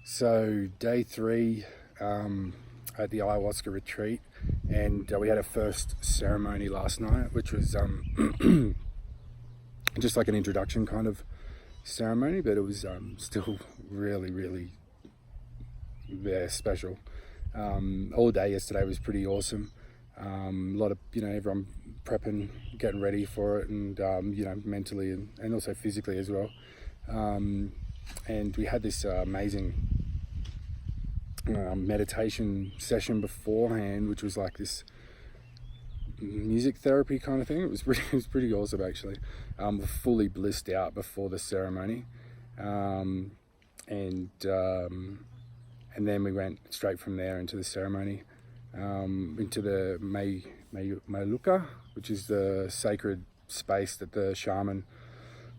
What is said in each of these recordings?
So day 3 at the Ayahuasca Retreat, and we had a first ceremony last night, which was just like an introduction kind of ceremony, but it was still really special. All day yesterday was pretty awesome. A lot of, everyone prepping, getting ready for it, and mentally and also physically as well. And we had this amazing meditation session beforehand, which was like this music therapy kind of thing. It was pretty awesome actually. We're fully blissed out before the ceremony, and then we went straight from there into the ceremony, into the Maluka, which is the sacred space that the shaman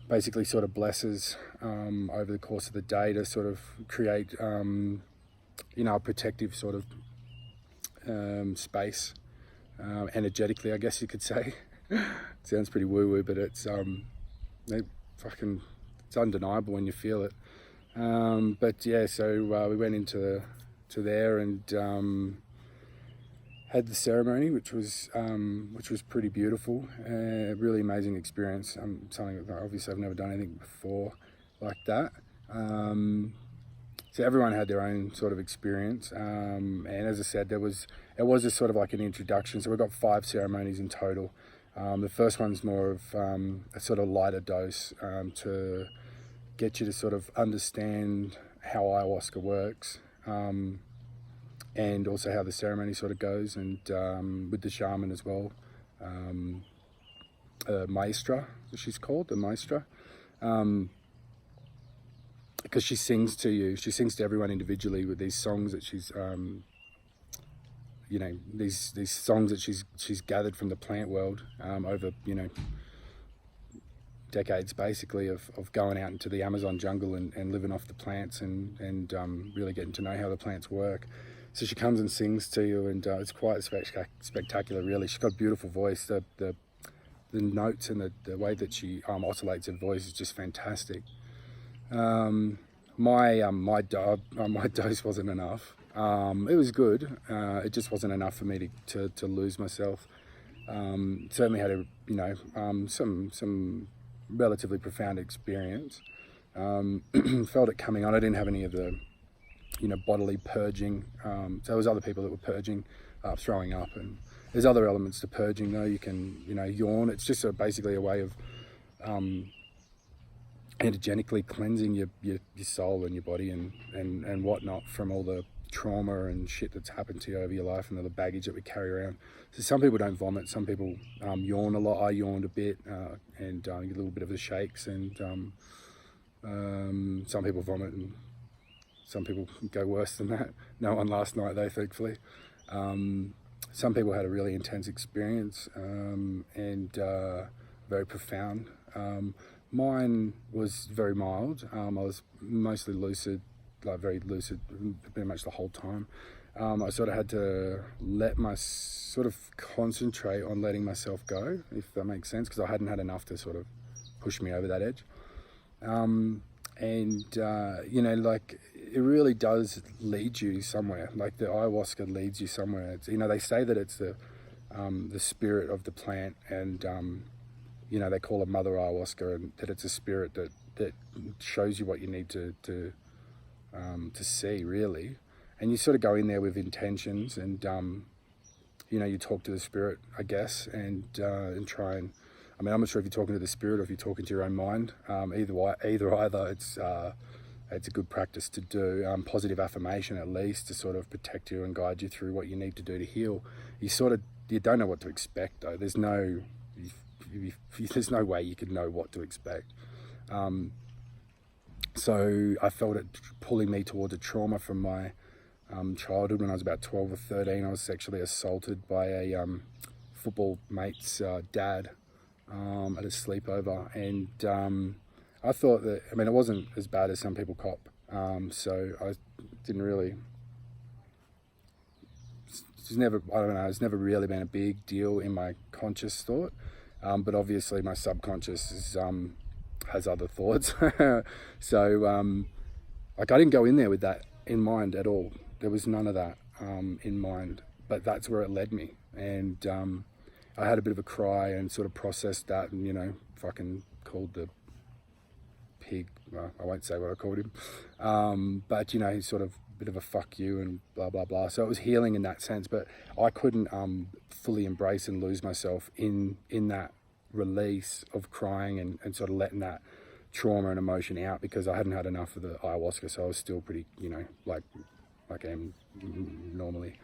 basically sort of blesses over the course of the day to sort of create a protective sort of space, energetically, I guess you could say. It sounds pretty woo-woo, but it's it's undeniable when you feel it. But yeah, so we went into there and had the ceremony, which was pretty beautiful. Really amazing experience. Something that obviously I've never done anything before like that. So everyone had their own sort of experience, and as I said, it was a sort of like an introduction. So we've got 5 ceremonies in total. The first one's more of a sort of lighter dose to get you to sort of understand how ayahuasca works, and also how the ceremony sort of goes, and with the shaman as well, maestra, she's called the maestra. Because she sings to you, she sings to everyone individually with these songs that she's, these songs that she's gathered from the plant world over, decades basically of going out into the Amazon jungle and living off the plants and really getting to know how the plants work. So she comes and sings to you, and it's quite spectacular, really. She's got a beautiful voice. The notes and the way that she oscillates her voice is just fantastic. My dose wasn't enough. It was good. It just wasn't enough for me to lose myself. Certainly had some relatively profound experience. Felt it coming on. I didn't have any of the bodily purging. So there was other people that were purging, throwing up, and there's other elements to purging though. You can yawn. It's just basically a way of energetically cleansing your soul and your body and whatnot from all the trauma and shit that's happened to you over your life and all the baggage that we carry around. So some people don't vomit, some people yawn a lot. I yawned a bit and get a little bit of the shakes, and some people vomit and some people go worse than that. No one last night though, thankfully. Some people had a really intense experience and very profound. Mine was very mild. I was mostly lucid, like very lucid, pretty much the whole time. I sort of had to sort of concentrate on letting myself go, if that makes sense, because I hadn't had enough to sort of push me over that edge. Like it really does lead you somewhere. Like the ayahuasca leads you somewhere. It's, they say that it's the spirit of the plant, and they call it Mother Ayahuasca, and that it's a spirit that shows you what you need to see, really. And you sort of go in there with intentions, and you talk to the spirit, I guess, and try and. I mean, I'm not sure if you're talking to the spirit or if you're talking to your own mind. Either it's a good practice to do. Positive affirmation, at least, to sort of protect you and guide you through what you need to do to heal. You don't know what to expect though. There's no way you could know what to expect. So I felt it pulling me towards a trauma from my childhood. When I was about 12 or 13, I was sexually assaulted by a football mate's dad at a sleepover, and I thought that, it wasn't as bad as some people cop, so I didn't really. It's never really been a big deal in my conscious thought. But obviously my subconscious has other thoughts. So I didn't go in there with that in mind at all. There was none of that in mind, but that's where it led me. And I had a bit of a cry and sort of processed that, and, you know, fucking called the pig, well, I won't say what I called him, but, you know, he's sort of a bit of a fuck you and blah, blah, blah. So it was healing in that sense, but I couldn't fully embrace and lose myself in that release of crying and sort of letting that trauma and emotion out, because I hadn't had enough of the ayahuasca, so I was still pretty, you know, like I am normally.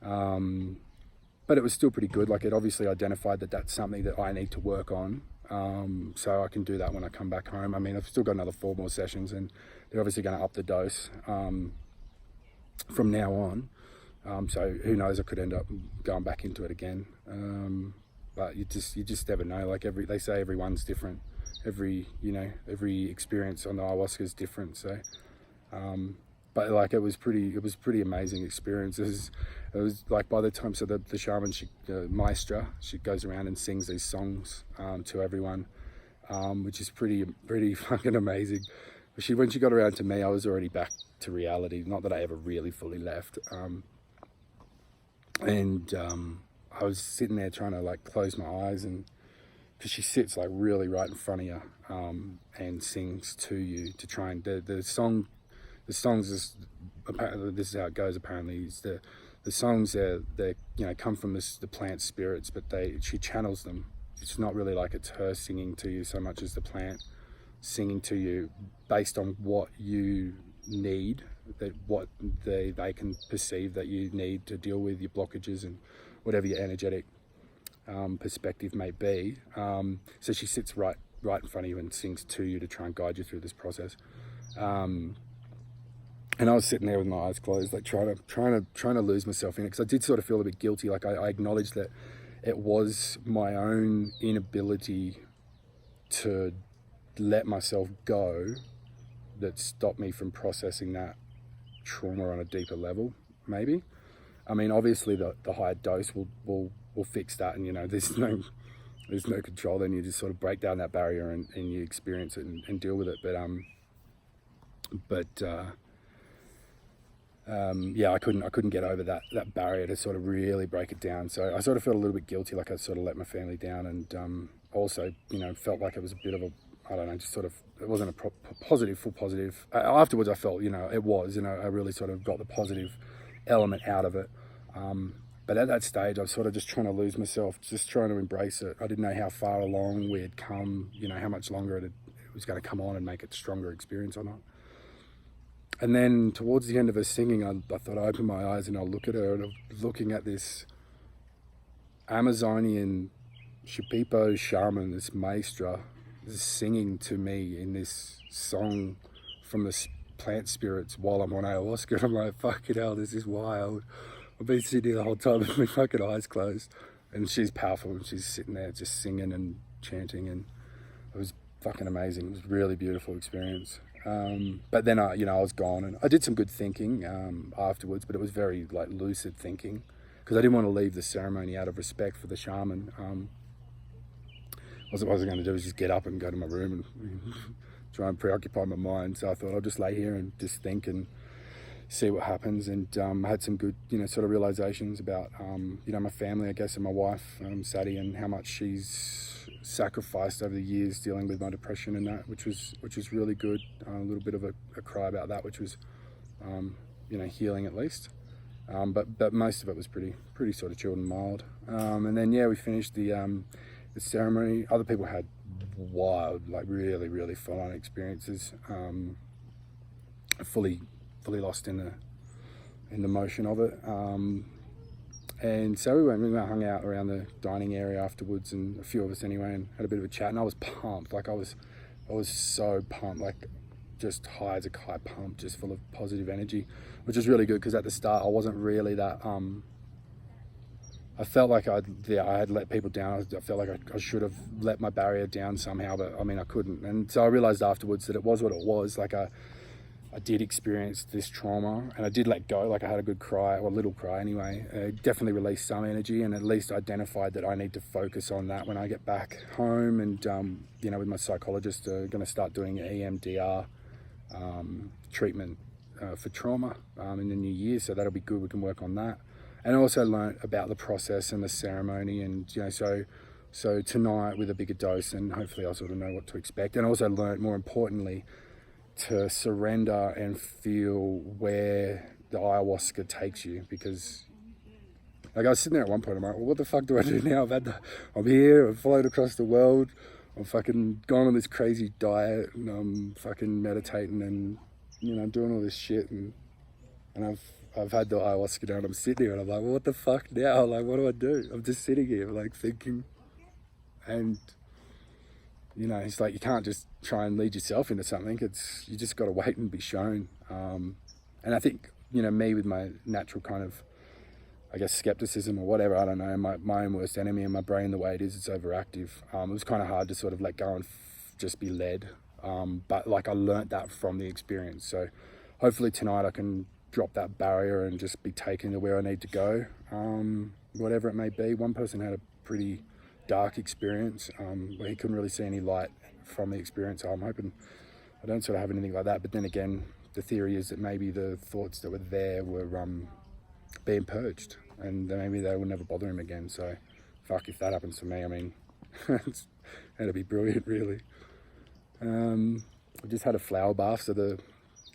But it was still pretty good. Like, it obviously identified that that's something that I need to work on. So I can do that when I come back home. I mean, I've still got another 4 more sessions, and they're obviously going to up the dose from now on. So who knows, I could end up going back into it again. But you just never know. Like, they say everyone's different. Every experience on the ayahuasca is different. So, but like, it was pretty amazing experiences. It was like, by the time, so the shaman, the maestra, she goes around and sings these songs to everyone, which is pretty fucking amazing. When she got around to me, I was already back to reality. Not that I ever really fully left. I was sitting there trying to like close my eyes, and because she sits like really right in front of you and sings to you to try and the songs is apparently, this is how it goes, apparently, is the songs they you know, come from the plant spirits, but she channels them. It's not really like it's her singing to you so much as the plant singing to you based on what you need, that what they can perceive that you need to deal with your blockages and whatever your energetic perspective may be. So she sits right in front of you and sings to you to try and guide you through this process. And I was sitting there with my eyes closed, like trying to lose myself in it, because I did sort of feel a bit guilty. Like, I acknowledged that it was my own inability to let myself go that stopped me from processing that trauma on a deeper level, maybe. I mean, obviously the higher dose will fix that, and, you know, there's no control. Then you just sort of break down that barrier and you experience it and deal with it. Yeah, I couldn't get over that barrier to sort of really break it down. So I sort of felt a little bit guilty, like I sort of let my family down, and also, you know, felt like it was a bit of a, I don't know, just sort of, it wasn't a full positive. Afterwards, I felt, you know, it was, you know, I really sort of got the positive element out of it. But at that stage, I was sort of just trying to lose myself, just trying to embrace it. I didn't know how far along we had come, you know, how much longer it was going to come on and make it a stronger experience or not. And then towards the end of her singing, I thought I'd open my eyes and I'll look at her, and I'm looking at this Amazonian Shipipo shaman, this maestra, is singing to me in this song from the plant spirits while I'm on ayahuasca. And I'm like, fucking hell, this is wild. I've been sitting here the whole time with my fucking eyes closed. And she's powerful, and she's sitting there just singing and chanting, and it was fucking amazing. It was a really beautiful experience. But then I was gone, and I did some good thinking afterwards, but it was very like lucid thinking, because I didn't want to leave the ceremony out of respect for the shaman. What I was going to do was just get up and go to my room and try and preoccupy my mind. So I thought I'll just lay here and just think and see what happens. And I had some good, you know, sort of realizations about, you know, my family, I guess, and my wife, Sadie, and how much she's sacrificed over the years dealing with my depression and that, which was really good. A little bit of a cry about that, which was, you know, healing at least. But most of it was pretty sort of chilled and mild. And then, yeah, we finished the ceremony. Other people had wild, like really, really full-on experiences. Fully lost in the motion of it. And so we hung out around the dining area afterwards, and a few of us anyway, and had a bit of a chat. And I was pumped, like I was so pumped, like just high as a kite, pumped, just full of positive energy, which was really good, because at the start I wasn't really that. I felt like I had let people down. I felt like I should have let my barrier down somehow, but I mean I couldn't. And so I realized afterwards that it was what it was. Like I did experience this trauma, and I did let go. Like I had a good cry, or a little cry anyway. It definitely released some energy, and at least identified that I need to focus on that when I get back home. And you know, with my psychologist, going to start doing EMDR treatment for trauma in the new year, so that'll be good. We can work on that. And I also learnt about the process and the ceremony, and so tonight with a bigger dose, and hopefully I'll sort of know what to expect. And also learnt, more importantly, to surrender and feel where the ayahuasca takes you, because like I was sitting there at one point, I'm like, well, what the fuck do I do now? I'm here, I've flown across the world, I'm fucking gone on this crazy diet, and I'm fucking meditating and, doing all this shit, and I've had the ayahuasca down, I'm sitting here and I'm like, well, what the fuck now? Like, what do I do? I'm just sitting here, like, thinking, and, it's like, you can't just try and lead yourself into something, you just got to wait and be shown, and I think, me with my natural kind of, I guess, skepticism or whatever, I don't know, my own worst enemy, and my brain the way it is, it's overactive. It was kind of hard to sort of let go and just be led. But like, I learnt that from the experience. So hopefully tonight I can drop that barrier and just be taken to where I need to go, whatever it may be. One person had a pretty dark experience where he couldn't really see any light from the experience. So I'm hoping I don't sort of have anything like that. But then again, the theory is that maybe the thoughts that were there were being purged, and maybe they will never bother him again. So fuck, if that happens to me, I mean, that'd be brilliant, really. I just had a flower bath, so the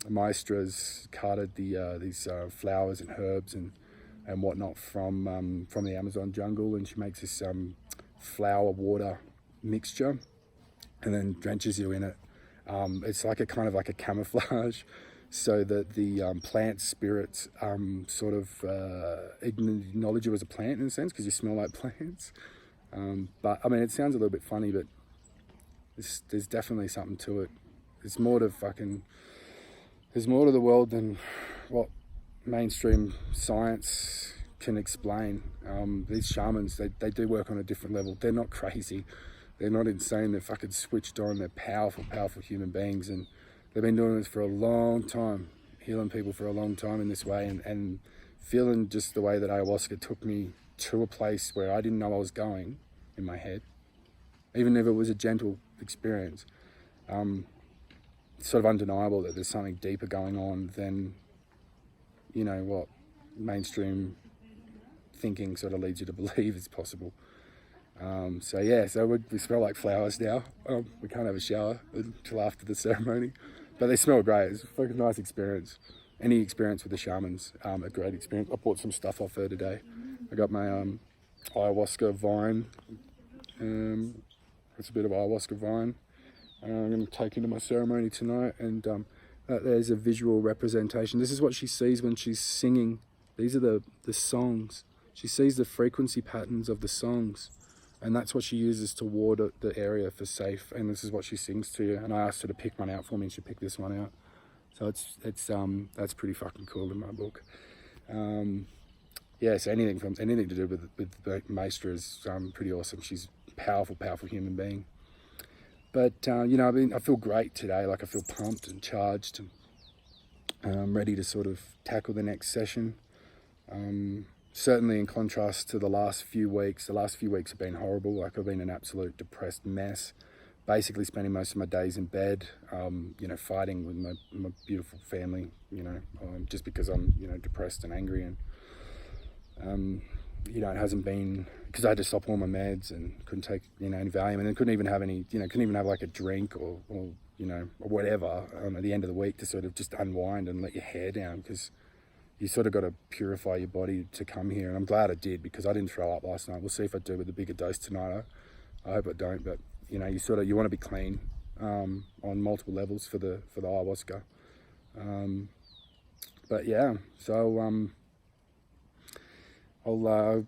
maestra's carted these flowers and herbs and whatnot from the Amazon jungle, and she makes this flower water mixture and then drenches you in it. It's like a kind of like a camouflage, so that the plant spirits sort of acknowledge you as a plant in a sense, because you smell like plants. But I mean, it sounds a little bit funny, but there's definitely something to it. There's more to the world than what mainstream science can explain. These shamans, they do work on a different level. They're not crazy. They're not insane. They're fucking switched on. They're powerful, powerful human beings. And they've been doing this for a long time, healing people for a long time in this way, and feeling just the way that ayahuasca took me to a place where I didn't know I was going in my head, even if it was a gentle experience. It's sort of undeniable that there's something deeper going on than, what mainstream thinking sort of leads you to believe is possible. So we smell like flowers now. We can't have a shower until after the ceremony, but they smell great. It's a fucking nice experience. Any experience with the shamans, a great experience. I bought some stuff off her today. I got my ayahuasca vine. It's a bit of ayahuasca vine. I'm going to take into my ceremony tonight, and there's a visual representation. This is what she sees when she's singing. These are the songs. She sees the frequency patterns of the songs, and that's what she uses to ward the area for safe. And this is what she sings to you. And I asked her to pick one out for me, and she picked this one out. So that's pretty fucking cool in my book. So anything to do with the Maestra is pretty awesome. She's a powerful, powerful human being. But I feel great today. Like, I feel pumped and charged, and ready to sort of tackle the next session. Certainly in contrast to the last few weeks. The last few weeks have been horrible. Like, I've been an absolute depressed mess. Basically spending most of my days in bed, fighting with my beautiful family, just because I'm, depressed and angry. And, it hasn't been, because I had to stop all my meds and couldn't take, any Valium, and then couldn't even have like a drink or whatever at the end of the week to sort of just unwind and let your hair down, because you sort of got to purify your body to come here. And I'm glad I did, because I didn't throw up last night. We'll see if I do with a bigger dose tonight. I hope I don't, but you want to be clean on multiple levels for the ayahuasca. I'll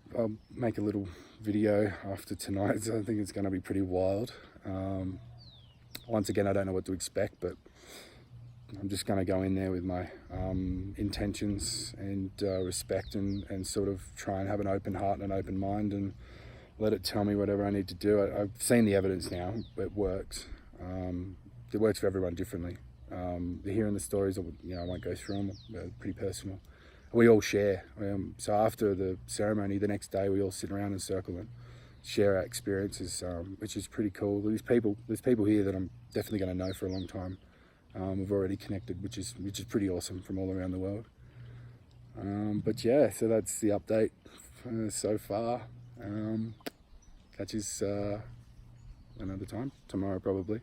make a little video after tonight. So I think it's going to be pretty wild. Once again, I don't know what to expect, but I'm just going to go in there with my intentions and respect, and sort of try and have an open heart and an open mind, and let it tell me whatever I need to do. I've seen the evidence now. It works. It works for everyone differently. Hearing the stories, I won't go through them. They're pretty personal. We all share. So after the ceremony, the next day, we all sit around in a circle and share our experiences, which is pretty cool. There's people here that I'm definitely going to know for a long time. we've already connected, which is pretty awesome, from all around the world. But yeah, so that's the update so far. Catch us another time, tomorrow probably.